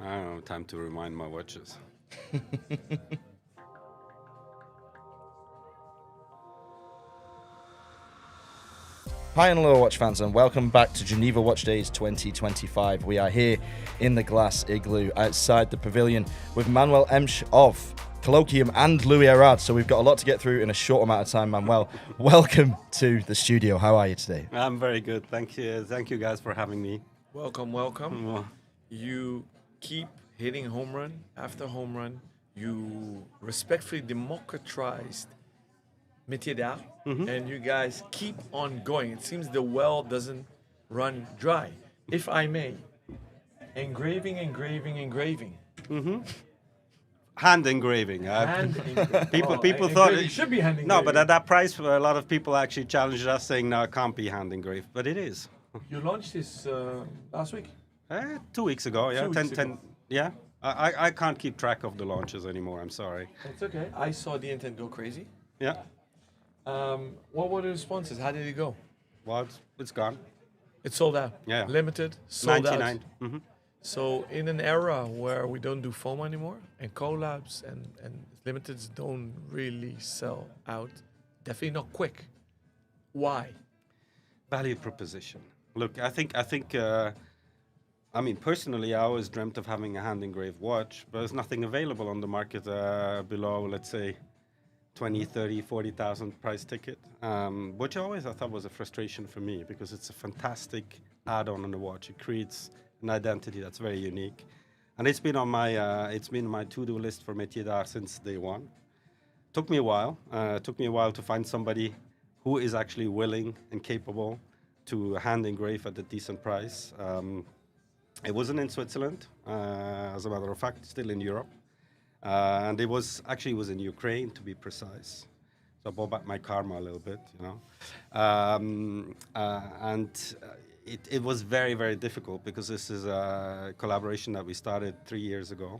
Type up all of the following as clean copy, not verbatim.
I don't know, time to remind my watches. Hi and hello watch fans and welcome back to Geneva Watch Days 2025. We are here in the glass igloo outside the pavilion with Manuel Emch of Kollokium and Louis Erard. So we've got a lot to get through in a short amount of time. Manuel, welcome to the studio. How are you today? I'm very good. Thank you. Thank you guys for having me. Welcome. You keep hitting home run after home run. You respectfully democratized métier d'art, and you guys keep on going. It seems the well doesn't run dry. If I may, engraving. Hand engraving. People thought it should be hand engraving. No, but at that price, a lot of people actually challenged us, saying, "No, it can't be hand engraved," but it is. You launched this last week. 2 weeks ago, yeah, 2 weeks ago. yeah. I can't keep track of the launches anymore. I'm sorry. It's okay. I saw the intent go crazy. Yeah. What were the responses? How did it go? Well, it's gone. It sold out. Yeah. Limited. Sold 99. out. So in an era where we don't do FOMO anymore and collabs and limiteds don't really sell out, definitely not quick. Why? Value proposition. Look, I think. I mean, personally, I always dreamt of having a hand engraved watch, but there's nothing available on the market below, let's say, 20, 30, 40,000 price ticket, which I thought was a frustration for me because it's a fantastic add-on the watch. It creates an identity that's very unique, and it's been on my to-do list for métier d'art since day one. Took me a while. To find somebody who is actually willing and capable to hand engrave at a decent price. It wasn't in Switzerland, as a matter of fact, still in Europe. And it was in Ukraine, to be precise. So I bought back my karma a little bit, you know. It was very, very difficult because this is a collaboration that we started 3 years ago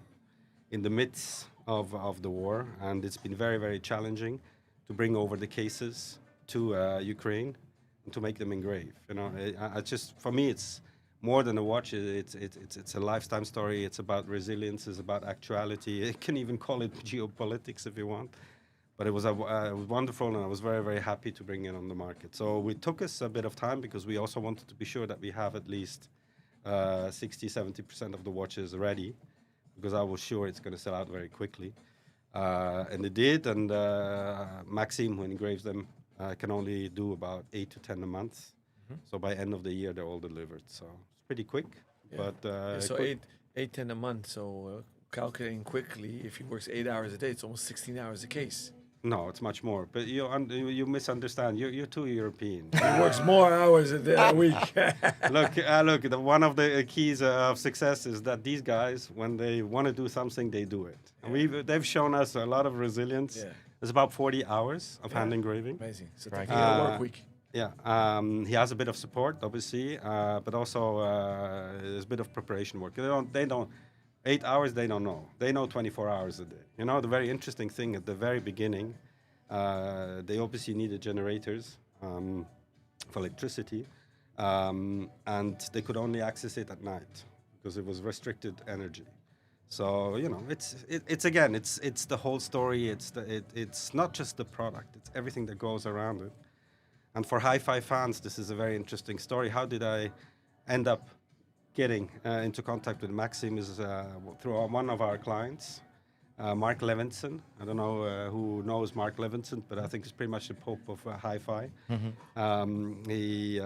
in the midst of the war. And it's been very, very challenging to bring over the cases to Ukraine and to make them engrave. You know, for me, it's more than a watch. It's a lifetime story. It's about resilience. It's about actuality. You can even call it geopolitics if you want. But it was wonderful, and I was very, very happy to bring it on the market. So it took us a bit of time because we also wanted to be sure that we have at least 60-70% of the watches ready, because I was sure it's going to sell out very quickly. And it did, and Maxime, who engraves them, can only do about 8 to 10 a month. So by end of the year, they're all delivered. So it's pretty quick. Yeah. But so 10 a month. So calculating quickly, if he works 8 hours a day, it's almost 16 hours a case. No, it's much more. But you misunderstand. You're too European. He works more hours a week. Look. One of the keys of success is that these guys, when they want to do something, they do it. And they've shown us a lot of resilience. Yeah. It's about 40 hours of hand engraving. Amazing. So taking a work week. Yeah, he has a bit of support, obviously, but also there's a bit of preparation work. They don't 8 hours. They don't know. They know 24 hours a day. You know, the very interesting thing at the very beginning, they obviously needed generators for electricity, and they could only access it at night because it was restricted energy. So you know, it's the whole story. It's not just the product. It's everything that goes around it. And for hi-fi fans, this is a very interesting story. How did I end up getting into contact with Maxime is through one of our clients, Mark Levinson. I don't know who knows Mark Levinson, but I think he's pretty much the pope of hi-fi. He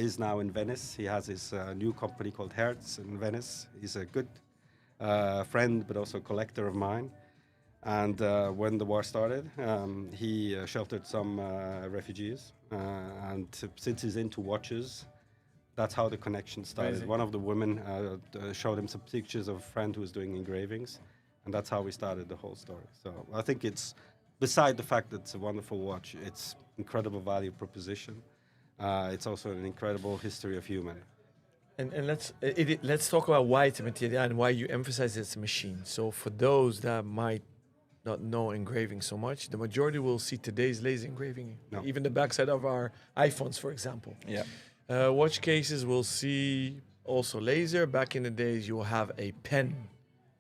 is now in Venice. He has his new company called Hertz in Venice. He's a good friend, but also collector of mine. And when the war started, he sheltered some refugees. And since he's into watches, that's how the connection started. Amazing. One of the women showed him some pictures of a friend who was doing engravings. And that's how we started the whole story. So I think it's, beside the fact that it's a wonderful watch, it's incredible value proposition. It's also an incredible history of human. And let's talk about why it's a métier d'art and why you emphasize it's a machine. So for those that might not know engraving so much, the majority will see today's laser engraving, No. even the backside of our iPhones, for example. Yeah. Watch cases will see also laser. Back in the days, you will have a pen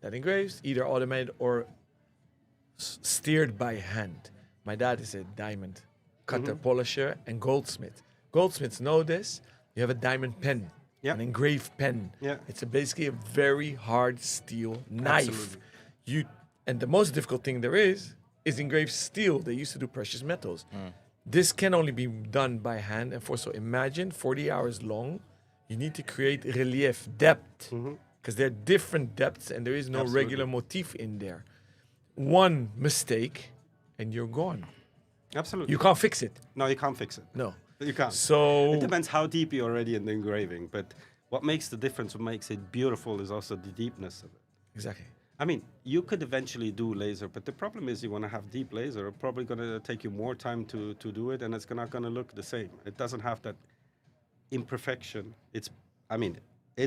that engraves, either automated or steered by hand. My dad is a diamond cutter, polisher, and goldsmith. Goldsmiths know this. You have a diamond pen, Yeah. an engraved pen. Yeah. It's basically a very hard steel knife. Absolutely. And the most difficult thing there is engraved steel. They used to do precious metals. This can only be done by hand. And so imagine 40 hours long. You need to create relief, depth, because there are different depths and there is no Absolutely. regular motif in there. One mistake and you're gone. Absolutely. You can't fix it. No, you can't fix it. No. You can't. So It depends how deep you're already in the engraving. But what makes the difference, what makes it beautiful, is also the deepness of it. exactly. I mean, you could eventually do laser, but the problem is you want to have deep laser. It's probably going to take you more time to do it, and it's not going to look the same. It doesn't have that imperfection. It's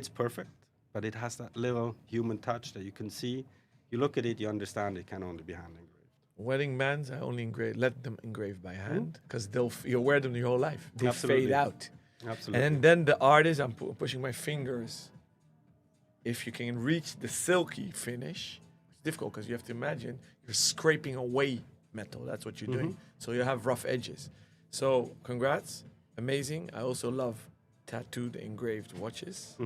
perfect, but it has that little human touch that you can see. You look at it, you understand it can only be hand engraved. Wedding bands, I only let them engrave by hand because you'll wear them your whole life. They Absolutely. fade out. Absolutely. And then the artist, I'm pushing my fingers. If you can reach the silky finish, it's difficult because you have to imagine you're scraping away metal. That's what you're doing. So you have rough edges. So congrats, amazing. I also love tattooed engraved watches.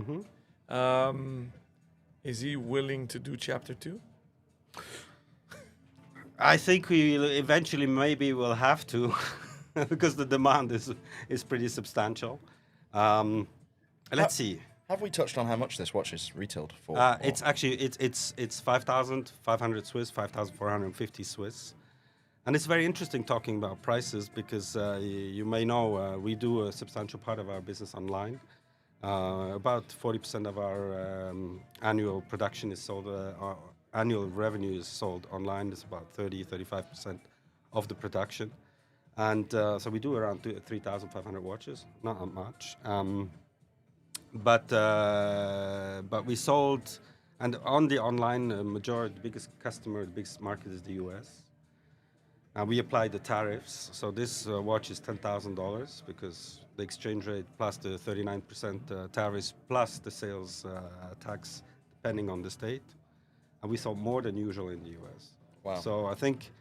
Is he willing to do chapter 2? I think we eventually maybe will have to, because the demand is pretty substantial. Let's see. Have we touched on how much this watch is retailed for? It's actually it's 5,500 Swiss, 5,450 Swiss, and it's very interesting talking about prices because you may know we do a substantial part of our business online. About 40% of our annual production is sold. Our annual revenue is sold online. It's about 35% of the production, and so we do around 3,500 watches. Not that much. But we sold, and on the online majority, the biggest customer, the biggest market is the US. And we applied the tariffs. So this watch is $10,000 because the exchange rate plus the 39% tariffs plus the sales tax, depending on the state. And we sold more than usual in the US. Wow. So I think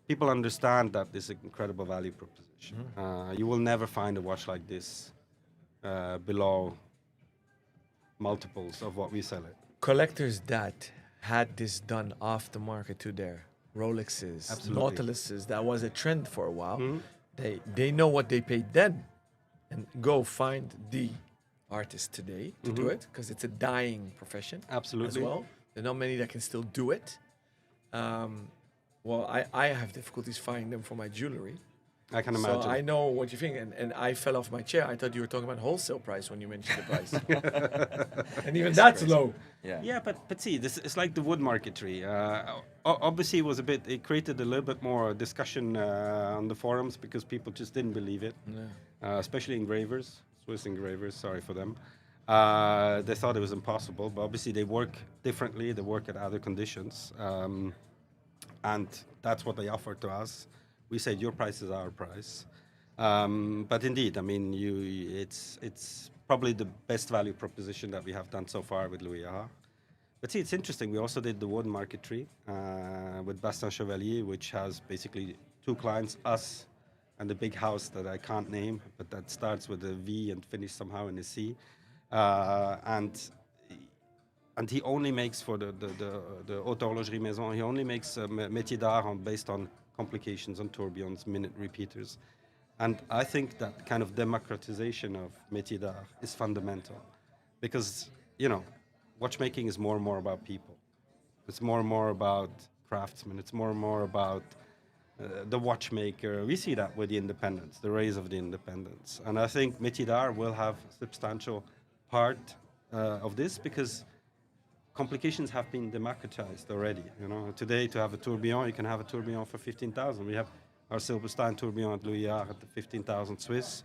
people understand that this is an incredible value proposition. You will never find a watch like this below multiples of what we sell it. Collectors that had this done off the market to their Rolexes, Absolutely. Nautiluses, that was a trend for a while. They know what they paid then and go find the artist today to do it because it's a dying profession Absolutely. as well. There are not many that can still do it. Well, I have difficulties finding them for my jewelry. I can imagine. So I know what you think, and I fell off my chair. I thought you were talking about wholesale price when you mentioned the price, and even that's low. Yeah. Yeah, but see, this it's like the wood marquetry. Obviously, it created a little bit more discussion on the forums because people just didn't believe it, especially engravers, Swiss engravers. Sorry for them. They thought it was impossible, but obviously they work differently. They work at other conditions, and that's what they offered to us. We said your price is our price, but indeed, I mean, it's probably the best value proposition that we have done so far with Louis Erard. But see, it's interesting. We also did the wood marquetry with Bastien Chevalier, which has basically two clients, us and the big house that I can't name, but that starts with a V and finishes somehow in a C, and he only makes for the Haute Horlogerie Maison. He only makes métier d'art based on complications on tourbillons, minute repeaters. And I think that kind of democratization of métier d'art is fundamental because, watchmaking is more and more about people. It's more and more about craftsmen. It's more and more about the watchmaker. We see that with the independents, the rise of the independents. And I think métier d'art will have a substantial part of this because complications have been democratized already. Today to have a tourbillon, you can have a tourbillon for 15,000. We have our Silberstein tourbillon at Louis Erard at the 15,000 Swiss.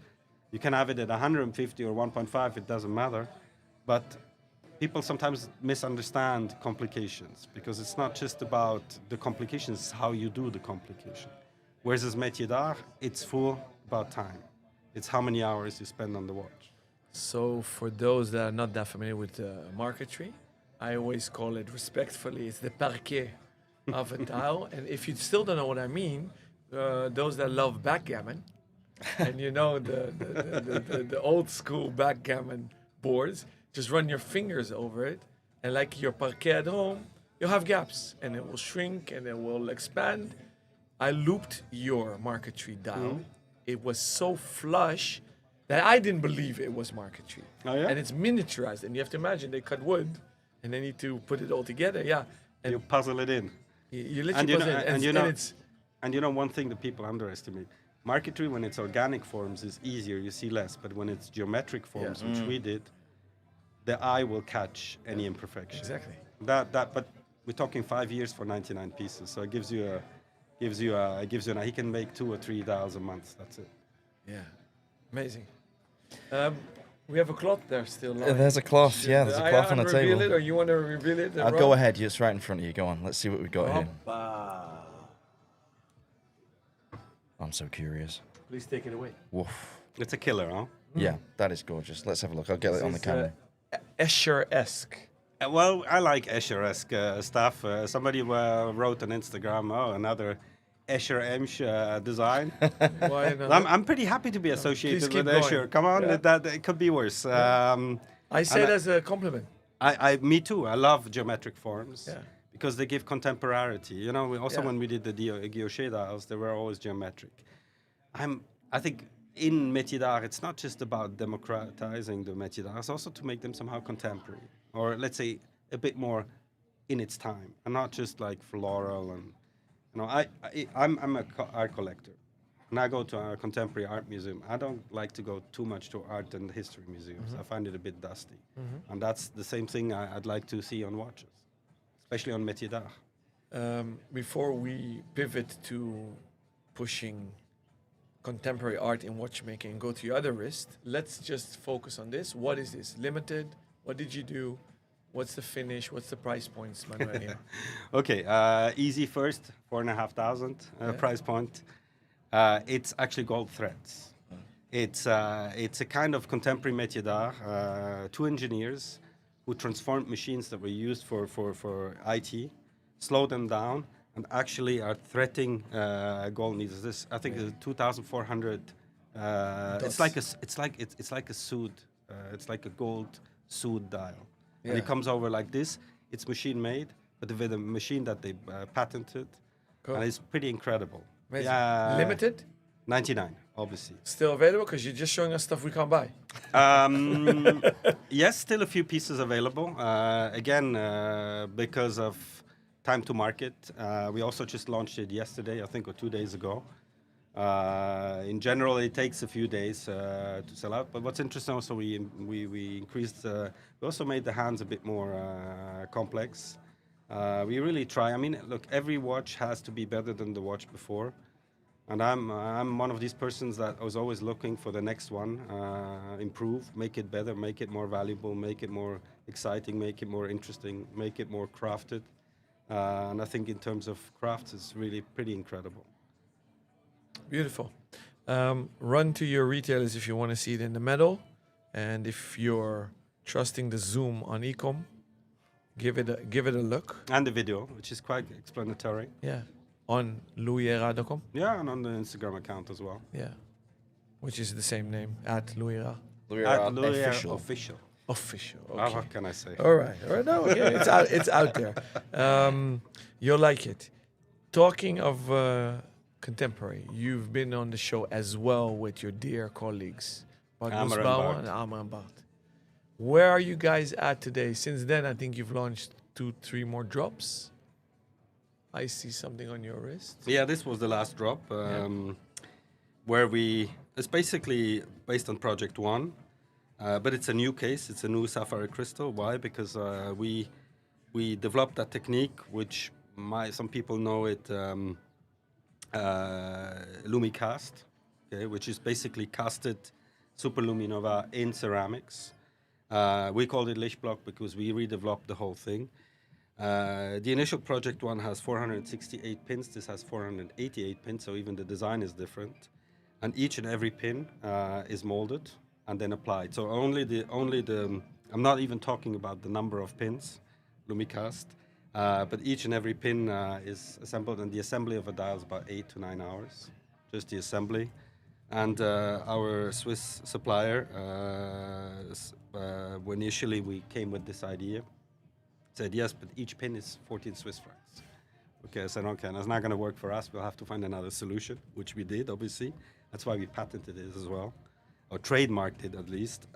You can have it at 150 or 1.5, it doesn't matter. But people sometimes misunderstand complications because it's not just about the complications, it's how you do the complication. Whereas as métier d'art, it's full about time. It's how many hours you spend on the watch. So for those that are not that familiar with marquetry, I always call it respectfully, it's the parquet of a tile. And if you still don't know what I mean, those that love backgammon, and you know the old school backgammon boards, just run your fingers over it, and like your parquet at home, you'll have gaps, and it will shrink and it will expand. I looped your marquetry dial. It was so flush that I didn't believe it was marquetry. Oh, yeah? And it's miniaturized, and you have to imagine they cut wood, and they need to put it all together. Yeah, and You puzzle it in. you literally put it, and it's And you know one thing that people underestimate. Marquetry, when it's organic forms, is easier. You see less. But when it's geometric forms, which we did, the eye will catch any imperfection. exactly. But we're talking 5 years for 99 pieces. So it gives you an. He can make 2,000 or 3,000 a month. That's it. Yeah, amazing. We have a cloth there still. lying. There's a cloth, yeah, there's a cloth on the Reveal table. it, or you want to reveal it? I'll go ahead, it's right in front of you. Go on, let's see what we've got here. I'm so curious. Please take it away. Woof. It's a killer, huh? Yeah, that is gorgeous. Let's have a look. I'll get it on the camera. Escher-esque. Well, I like Escher-esque stuff. Somebody wrote on Instagram, another Emch design. Why not? I'm pretty happy to be associated keep with Escher. going. Come on, Yeah. it could be worse. I say it as a compliment. Me too. I love geometric forms Yeah. because they give contemporaryity. You know, Yeah. when we did the guilloche dials, they were always geometric. I think in métier d'art, it's not just about democratizing the métier d'art, it's also to make them somehow contemporary, or let's say a bit more in its time, and not just like floral. And you know, I'm a art collector. When I go to a contemporary art museum, I don't like to go too much to art and history museums. I find it a bit dusty. And that's the same thing I'd like to see on watches, especially on métier d'art. Before we pivot to pushing contemporary art in watchmaking and go to your other wrist, let's just focus on this. What is this? Limited? What did you do? What's the finish? What's the price points, Manuel? Here? Okay, easy first, 4,500 price point. It's actually gold threads. It's a kind of contemporary métier d'art. Two engineers who transformed machines that were used for IT, slowed them down, and actually are threading gold needles. This, I think, is 2,400. It's like a suit. It's like a gold suit dial. And it comes over like this. It's machine made, but with a machine that they patented, Cool. and it's pretty incredible. Amazing. Yeah, Limited? 99, obviously. Still available? Because you're just showing us stuff we can't buy. Yes, still a few pieces available. Again, because of time to market. We also just launched it yesterday, I think, or 2 days ago. In general, it takes a few days to sell out. But what's interesting also, we increased. We also made the hands a bit more complex. We really try. I mean, look, every watch has to be better than the watch before. And I'm one of these persons that was always looking for the next one, improve, make it better, make it more valuable, make it more exciting, make it more interesting, make it more crafted. And I think in terms of crafts, it's really pretty incredible. Beautiful. Run to your retailers if you want to see it in the metal. And if you're trusting the zoom on Ecom, give it a look. And the video, which is quite explanatory. Yeah. On louiserard.com. Yeah, and on the Instagram account as well. Yeah. Which is the same name, at Louis Erard. At Louis Official. Official. Official. Ah, Okay. what can I say? All right. No, okay. It's out there. You'll like it. Talking of contemporary, you've been on the show as well with your dear colleagues, Magnus Amar and Bauer Bart. and Amar and Bart. Where are you guys at today? Since then, I think you've launched 2-3 more drops. I see something on your wrist. Yeah, this was the last drop, where it's basically based on Project One, but it's a new case. It's a new sapphire crystal. Why? Because we developed that technique, which some people know it lumicast, okay, which is basically casted superluminova in ceramics. We called it Lichtblock because we redeveloped the whole thing. The initial Project One has 468 pins. This has 488 pins, so even the design is different. And each and every pin is molded and then applied. So only the I'm not even talking about the number of pins, Lumicast, but each and every pin is assembled, and the assembly of a dial is about 8 to 9 hours, just the assembly. And our Swiss supplier, when initially we came with this idea, said yes, but each pin is 14 Swiss francs. Okay, I said, okay, that's not going to work for us. We'll have to find another solution, which we did, obviously. That's why we patented it as well, or trademarked it at least.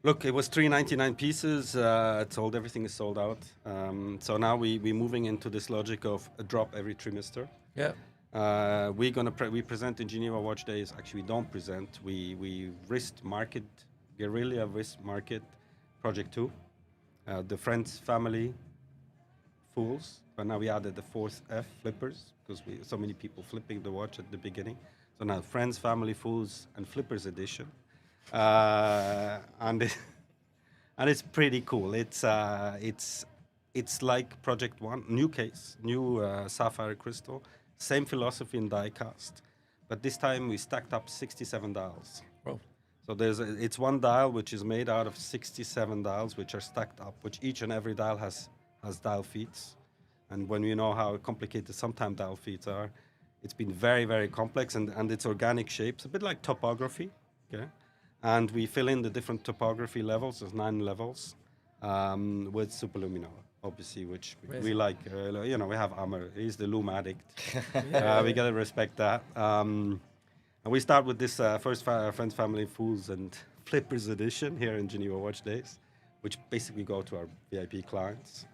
Look, it was 399 pieces. It's sold. Everything is sold out. So now we're moving into this logic of a drop every trimester. Yeah. We present in Geneva Watch Days. Actually, we don't present. We wrist market, guerrilla wrist market, Project 2. The Friends Family Fools. But now we added the fourth F, flippers, because so many people flipping the watch at the beginning. So now Friends, Family, Fools, and Flippers edition. And it's pretty cool. It's like Project 1, new case, new sapphire crystal, same philosophy in die cast, but this time we stacked up 67 dials. Wow. So it's one dial which is made out of 67 dials which are stacked up, which each and every dial has dial feet. And when you know how complicated sometimes dial feet are, it's been very, very complex, and it's organic shapes, a bit like topography, okay? And we fill in the different topography levels, there's 9 levels, with superluminol, obviously, which we like. We have Amr, he's the loom addict. We gotta respect that. And we start with this first Friends, Family, Fools, and Flippers edition here in Geneva Watch Days, which basically go to our VIP clients.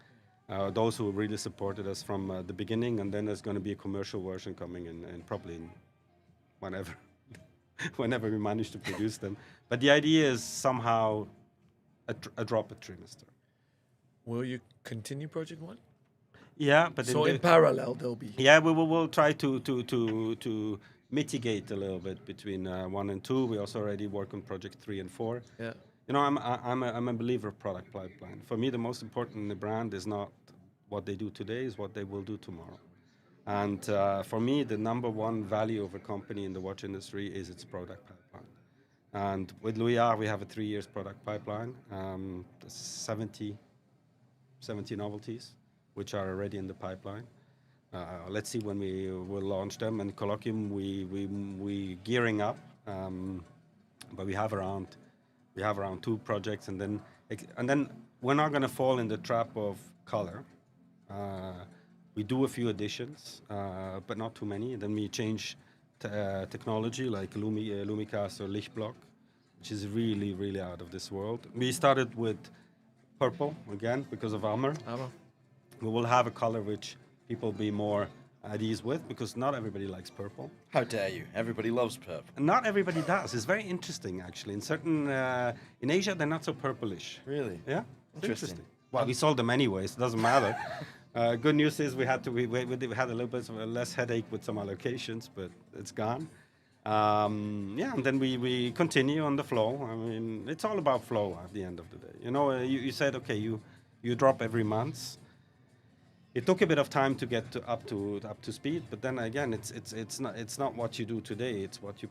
Those who really supported us from the beginning, and then there's going to be a commercial version coming in probably whenever we manage to produce them. But the idea is somehow a drop a trimester. Will you continue Project 1? Yeah, but So in parallel, there'll be. Yeah, we'll try to mitigate a little bit between 1 and 2. We also already work on Project 3 and 4. Yeah. You know, I'm a believer of product pipeline. For me, the most important in the brand is not what they do today, is what they will do tomorrow. And for me, the number one value of a company in the watch industry is its product pipeline. And with Louis Vuitton, we have a 3 years product pipeline, 70 novelties, which are already in the pipeline. Let's see when we will launch them. And Kollokium, we gearing up, but we have around 2 projects, and then we're not going to fall in the trap of color. We do a few additions, but not too many. Then we change technology like Lumicast or Lichtblock, which is really, really out of this world. We started with purple again because of Amr. We will have a color which people be more at ease with, because not everybody likes purple. How dare you? Everybody loves purple. Not everybody does. It's very interesting, actually. In Asia, they're not so purplish. Really? Yeah. Interesting. Well, we sold them anyways. It doesn't matter. Good news is we had a little bit of a less headache with some allocations, but it's gone. And then we continue on the flow. I mean, it's all about flow at the end of the day. You know, you said, okay, you drop every month. It took a bit of time to get up to speed, but then again, it's not what you do today. It's what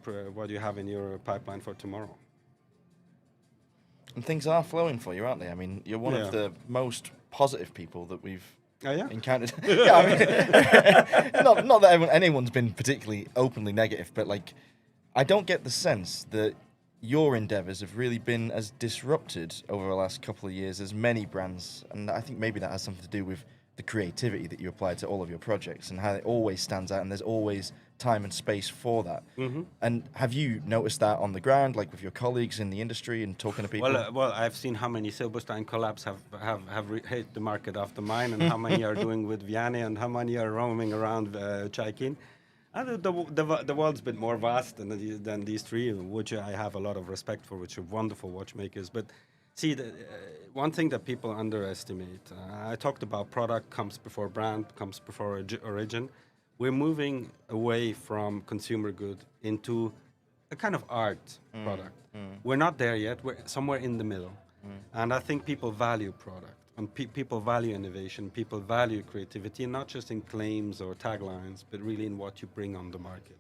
you have in your pipeline for tomorrow. And things are flowing for you, aren't they? I mean, you're one of the most positive people that we've encountered. Yeah, I mean, not that anyone's been particularly openly negative, but like, I don't get the sense that your endeavours have really been as disrupted over the last couple of years as many brands, and I think maybe that has something to do with the creativity that you apply to all of your projects and how it always stands out, and there's always time and space for that. Mm-hmm. And have you noticed that on the ground, like with your colleagues in the industry and talking to people? Well, I've seen how many Silberstein collabs have hit the market after mine, and how many are doing with Vianney, and how many are roaming around Chaikin. And the world's a bit more vast than these three, which I have a lot of respect for, which are wonderful watchmakers. But see, one thing that people underestimate, I talked about product comes before brand, comes before origin. We're moving away from consumer good into a kind of art product. We're not there yet. We're somewhere in the middle. And I think people value product, and people value innovation. People value creativity, not just in claims or taglines, but really in what you bring on the market.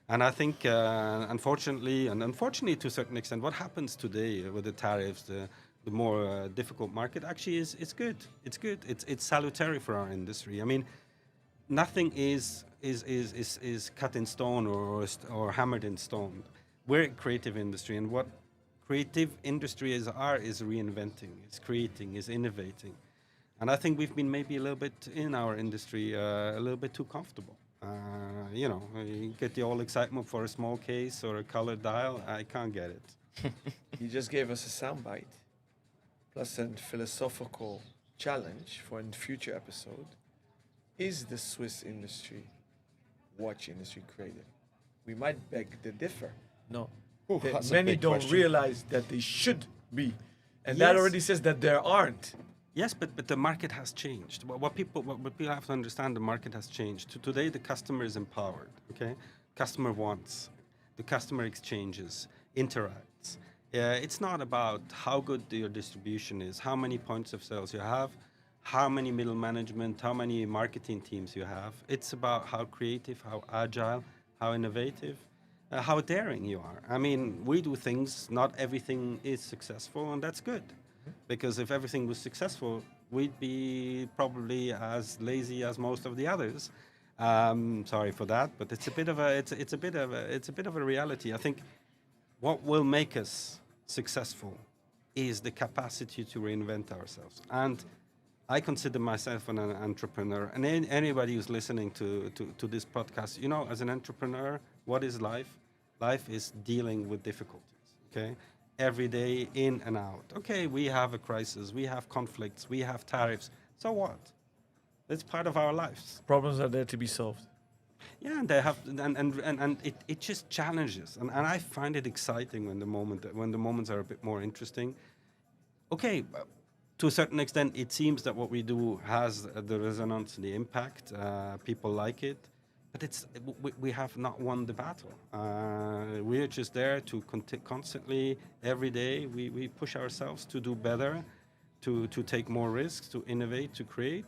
And I think, unfortunately to a certain extent, what happens today with the tariffs, the more difficult market, actually is good. It's good. It's salutary for our industry. I mean, nothing is cut in stone or hammered in stone. We're a creative industry, and what creative industry is reinventing, is creating, is innovating. And I think we've been maybe a little bit in our industry a little bit too comfortable. You get the all excitement for a small case or a colored dial. I can't get it. You just gave us a soundbite, plus a philosophical challenge for a future episode. Is the Swiss watch industry creative? We might beg to differ. No. Ooh, That that's a many big don't question. realize that they should be. And that Yes. already says that there aren't. Yes, but the market has changed. What people have to understand, the market has changed. Today, the customer is empowered. Okay, customer wants, the customer exchanges, interacts. It's not about how good your distribution is, how many points of sales you have, how many middle management, how many marketing teams you have. It's about how creative, how agile, how innovative, how daring you are. I mean, we do things. Not everything is successful, and that's good. Because if everything was successful, we'd be probably as lazy as most of the others. Sorry for that, but it's a bit of a reality. I think what will make us successful is the capacity to reinvent ourselves. And I consider myself an entrepreneur. And anybody who's listening to this podcast, as an entrepreneur, what is life? Life is dealing with difficulties. Okay. Every day, in and out. Okay, we have a crisis, we have conflicts, we have tariffs. So what? It's part of our lives. Problems are there to be solved. Yeah, and they have, and it just challenges, and I find it exciting when the moments are a bit more interesting. Okay, to a certain extent, it seems that what we do has the resonance, the impact. People like it. But we have not won the battle. We're just there to constantly, every day, we push ourselves to do better, to take more risks, to innovate, to create.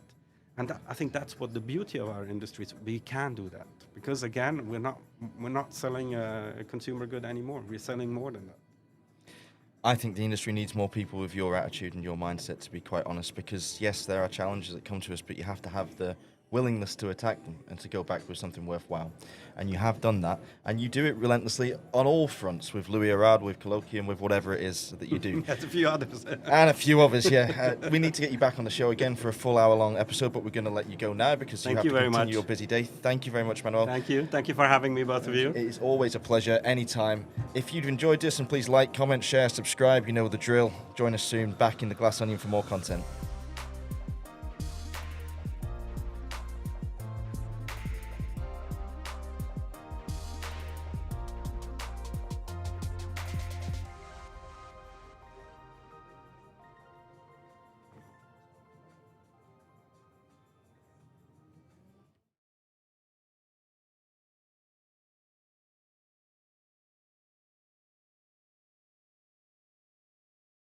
And I think that's what the beauty of our industry is. We can do that. Because again, we're not selling a consumer good anymore. We're selling more than that. I think the industry needs more people with your attitude and your mindset, to be quite honest, because yes, there are challenges that come to us, but you have to have the willingness to attack them and to go back with something worthwhile. And you have done that, and you do it relentlessly on all fronts, with Louis Erard, with Kollokium, with whatever it is that you do. There's a few others. And a few others, yeah. We need to get you back on the show again for a full hour-long episode, but we're going to let you go now because you have to continue your busy day. Thank you very much, Manuel. Thank you for having me, both of you. It is always a pleasure, anytime. If you've enjoyed this, and please like, comment, share, subscribe, you know the drill. Join us soon back in the Glass Onion for more content.